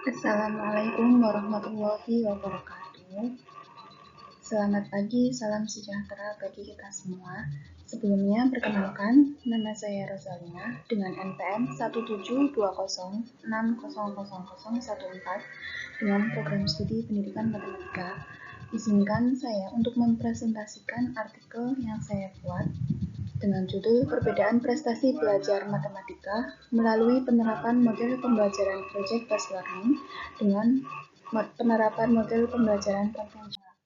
Assalamualaikum warahmatullahi wabarakatuh. Selamat pagi, salam sejahtera bagi kita semua. Sebelumnya, perkenalkan, nama saya Rosalina dengan NPM 17206000014 dengan program studi pendidikan matematika. Izinkan saya untuk mempresentasikan artikel yang saya buat dengan judul Perbedaan Prestasi Belajar Matematika melalui penerapan model pembelajaran project-based learning dengan penerapan model pembelajaran konvensional.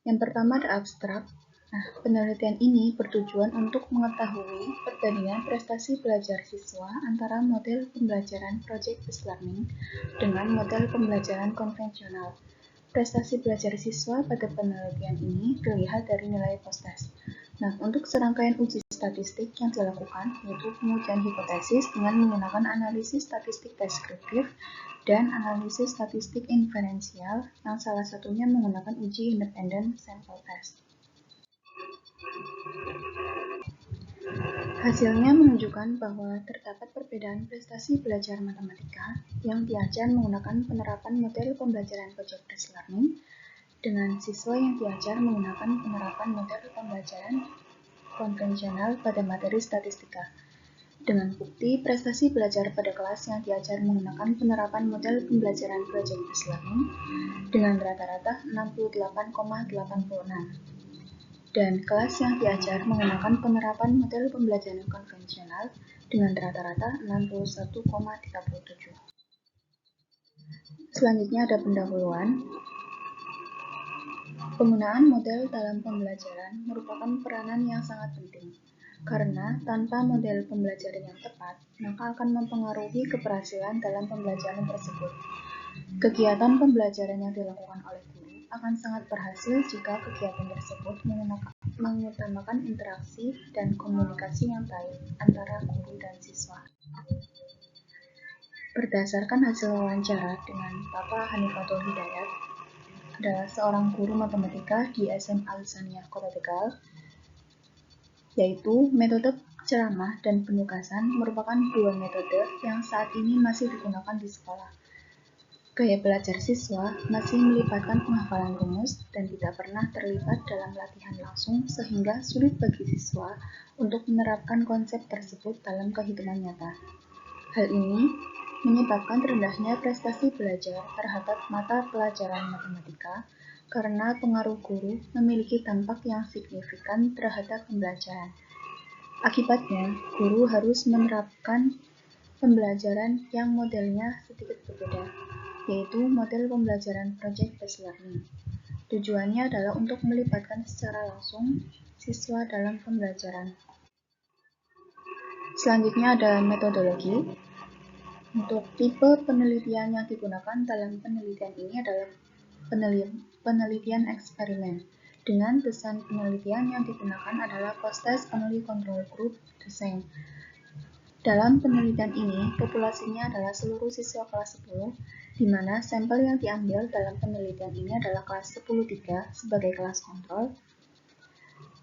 Yang pertama ada abstrak. Nah, penelitian ini bertujuan untuk mengetahui perbedaan prestasi belajar siswa antara model pembelajaran project-based learning dengan model pembelajaran konvensional. Prestasi belajar siswa pada penelitian ini dilihat dari nilai post-test. Nah, untuk serangkaian uji statistik yang dilakukan yaitu pengujian hipotesis dengan menggunakan analisis statistik deskriptif dan analisis statistik inferensial yang salah satunya menggunakan uji independent sample test. Hasilnya menunjukkan bahwa terdapat perbedaan prestasi belajar matematika yang diajar menggunakan penerapan model pembelajaran project-based learning dengan siswa yang diajar menggunakan penerapan model pembelajaran konvensional pada materi statistika. Dengan bukti prestasi belajar pada kelas yang diajar menggunakan penerapan model pembelajaran project-based learning dengan rata-rata 68,86 dan kelas yang diajar menggunakan penerapan model pembelajaran konvensional dengan rata-rata 61,37. Selanjutnya ada pendahuluan. Penggunaan model dalam pembelajaran merupakan peranan yang sangat penting, karena tanpa model pembelajaran yang tepat, maka akan mempengaruhi keberhasilan dalam pembelajaran tersebut. Kegiatan pembelajaran yang dilakukan oleh guru akan sangat berhasil jika kegiatan tersebut mengutamakan interaksi dan komunikasi yang baik antara guru dan siswa. Berdasarkan hasil wawancara dengan Bapak Hanifatul Hidayat, adalah seorang guru matematika di SMA Lisaniyah Kota Tegal, yaitu metode ceramah dan penugasan merupakan dua metode yang saat ini masih digunakan di sekolah. Gaya belajar siswa masih melibatkan penghafalan rumus dan tidak pernah terlibat dalam latihan langsung sehingga sulit bagi siswa untuk menerapkan konsep tersebut dalam kehidupan nyata. Hal ini menyebabkan rendahnya prestasi belajar terhadap mata pelajaran matematika karena pengaruh guru memiliki dampak yang signifikan terhadap pembelajaran. Akibatnya, guru harus menerapkan pembelajaran yang modelnya sedikit berbeda, yaitu model pembelajaran project-based learning. Tujuannya adalah untuk melibatkan secara langsung siswa dalam pembelajaran. Selanjutnya ada metodologi. Untuk tipe penelitian yang digunakan dalam penelitian ini adalah penelitian eksperimen. Dengan desain penelitian yang digunakan adalah post-test only control group design. Dalam penelitian ini, populasinya adalah seluruh siswa kelas 10, di mana sampel yang diambil dalam penelitian ini adalah kelas 10-3 sebagai kelas kontrol,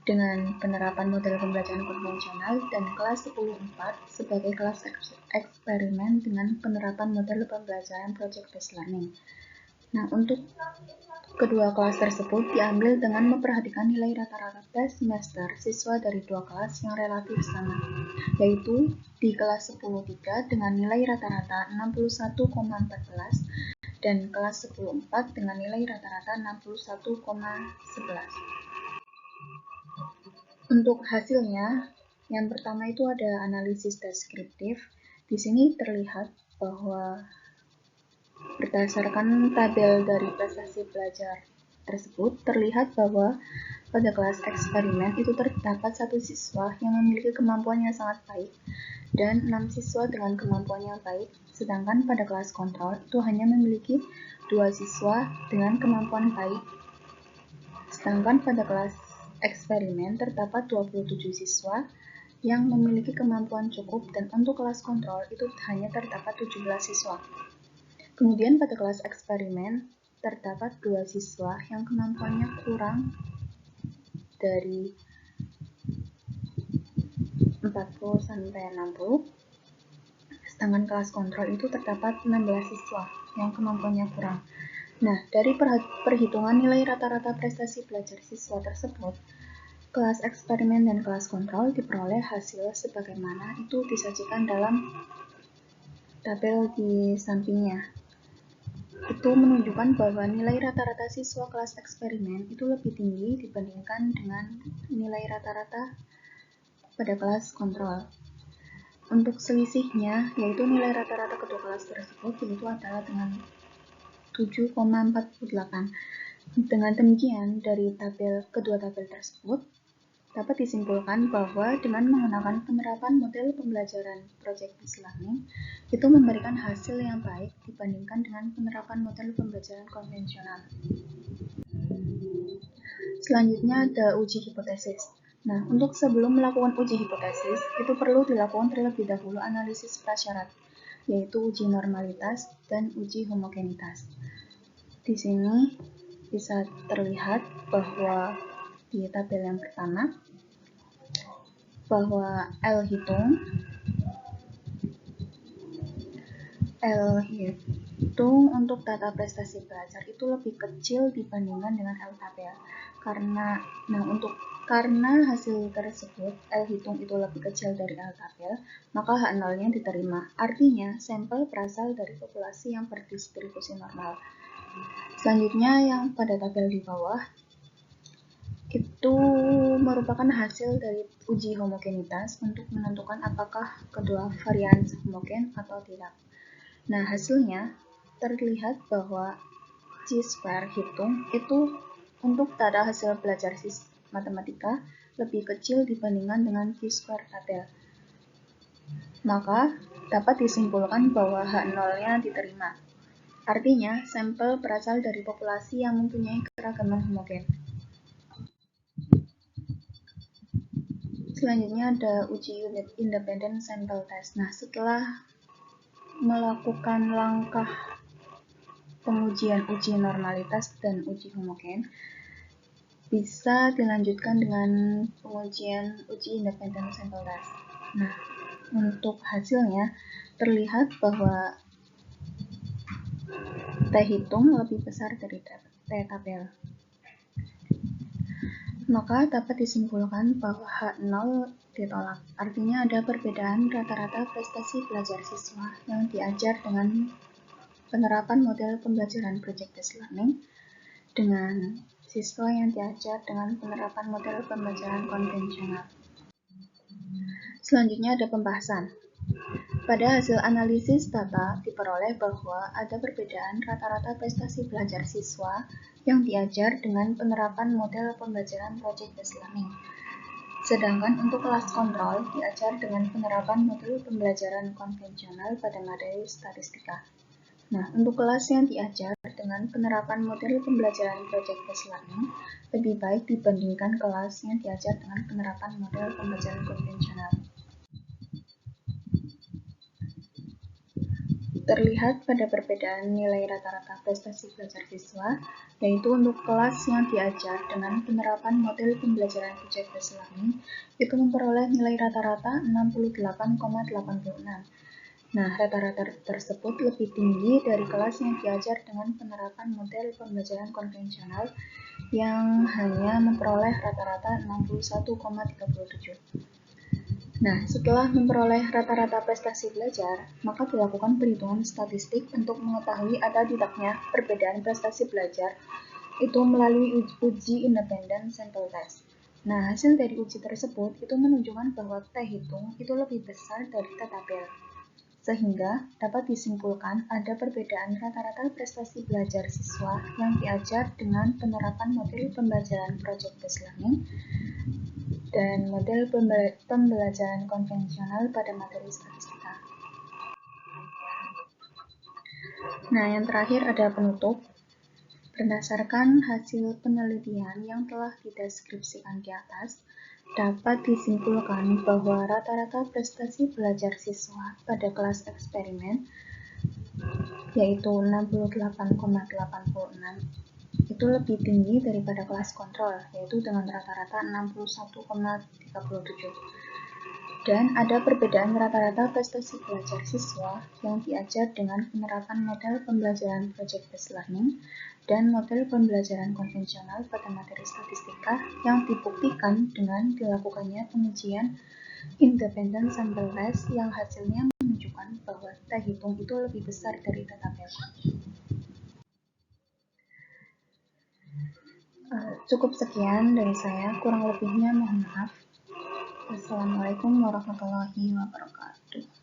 dengan penerapan model pembelajaran konvensional dan kelas 10-4 sebagai kelas eksperimen dengan penerapan model pembelajaran project-based learning. Nah, untuk kedua kelas tersebut diambil dengan memperhatikan nilai rata-rata tes semester siswa dari dua kelas yang relatif sama, yaitu di kelas 10-3 dengan nilai rata-rata 61,14 dan kelas 10-4 dengan nilai rata-rata 61,11. Untuk hasilnya, yang pertama itu ada analisis deskriptif. Di sini terlihat bahwa berdasarkan tabel dari prestasi belajar tersebut, terlihat bahwa pada kelas eksperimen itu terdapat satu siswa yang memiliki kemampuan yang sangat baik dan 6 siswa dengan kemampuan yang baik, sedangkan pada kelas kontrol itu hanya memiliki 2 siswa dengan kemampuan baik. Sedangkan pada kelas eksperimen terdapat 27 siswa yang memiliki kemampuan cukup dan untuk kelas kontrol itu hanya terdapat 17 siswa. Kemudian pada kelas eksperimen terdapat 2 siswa yang kemampuannya kurang dari 40 sampai 60. sedangkan kelas kontrol itu terdapat 16 siswa yang kemampuannya kurang. Nah, dari perhitungan nilai rata-rata prestasi belajar siswa tersebut, kelas eksperimen dan kelas kontrol diperoleh hasil sebagaimana itu disajikan dalam tabel di sampingnya. Itu menunjukkan bahwa nilai rata-rata siswa kelas eksperimen itu lebih tinggi dibandingkan dengan nilai rata-rata pada kelas kontrol. Untuk selisihnya, yaitu nilai rata-rata kedua kelas tersebut, yaitu adalah dengan 7,48. Dengan demikian, dari kedua tabel tersebut, dapat disimpulkan bahwa dengan menggunakan penerapan model pembelajaran project-based learning, itu memberikan hasil yang baik dibandingkan dengan penerapan model pembelajaran konvensional. Selanjutnya ada uji hipotesis. Nah, untuk sebelum melakukan uji hipotesis, itu perlu dilakukan terlebih dahulu analisis prasyarat, yaitu uji normalitas dan uji homogenitas. Di sini bisa terlihat bahwa di tabel yang pertama, bahwa L hitung untuk data prestasi pelajar itu lebih kecil dibandingkan dengan L tabel. Karena hasil tersebut L hitung itu lebih kecil dari L tabel, maka H0-nya diterima. Artinya, sampel berasal dari populasi yang berdistribusi normal. Selanjutnya yang pada tabel di bawah itu merupakan hasil dari uji homogenitas untuk menentukan apakah kedua varian homogen atau tidak. Nah, hasilnya terlihat bahwa Chi-square hitung itu untuk data hasil belajar matematika lebih kecil dibandingkan dengan Chi-square tabel. Maka dapat disimpulkan bahwa H0-nya diterima. Artinya, sampel berasal dari populasi yang mempunyai keragaman homogen. Selanjutnya ada uji unit independent sample test. Nah, setelah melakukan langkah pengujian uji normalitas dan uji homogen, bisa dilanjutkan dengan pengujian uji independent sample test. Nah, untuk hasilnya terlihat bahwa T hitung lebih besar dari T tabel. Maka dapat disimpulkan bahwa H0 ditolak. Artinya ada perbedaan rata-rata prestasi belajar siswa yang diajar dengan penerapan model pembelajaran project-based learning dengan siswa yang diajar dengan penerapan model pembelajaran konvensional. Selanjutnya ada pembahasan. Pada hasil analisis data diperoleh bahwa ada perbedaan rata-rata prestasi belajar siswa yang diajar dengan penerapan model pembelajaran project-based learning. Sedangkan untuk kelas kontrol diajar dengan penerapan model pembelajaran konvensional pada materi statistika. Nah, untuk kelas yang diajar dengan penerapan model pembelajaran project-based learning lebih baik dibandingkan kelas yang diajar dengan penerapan model pembelajaran konvensional. Terlihat pada perbedaan nilai rata-rata prestasi belajar siswa, yaitu untuk kelas yang diajar dengan penerapan model pembelajaran project-based learning, itu memperoleh nilai rata-rata 68,86. Nah, rata-rata tersebut lebih tinggi dari kelas yang diajar dengan penerapan model pembelajaran konvensional yang hanya memperoleh rata-rata 61,37. Nah, setelah memperoleh rata-rata prestasi belajar, maka dilakukan perhitungan statistik untuk mengetahui ada tidaknya perbedaan prestasi belajar itu melalui uji independent sample test. Nah, hasil dari uji tersebut itu menunjukkan bahwa T hitung itu lebih besar dari T tabel. Sehingga dapat disimpulkan ada perbedaan rata-rata prestasi belajar siswa yang diajar dengan penerapan model pembelajaran project-based learning dan model pembelajaran konvensional pada materi statistika. Nah, yang terakhir ada penutup. Berdasarkan hasil penelitian yang telah dideskripsikan di atas, dapat disimpulkan bahwa rata-rata prestasi belajar siswa pada kelas eksperimen, yaitu 68,86, itu lebih tinggi daripada kelas kontrol, yaitu dengan rata-rata 61,37. Dan ada perbedaan rata-rata prestasi belajar siswa yang diajar dengan penerapan model pembelajaran project-based learning dan model pembelajaran konvensional pada materi statistika yang dibuktikan dengan dilakukannya pengujian independent sample test yang hasilnya menunjukkan bahwa T hitung itu lebih besar dari T tabel. Cukup sekian dari saya, kurang lebihnya mohon maaf. Wassalamualaikum warahmatullahi wabarakatuh.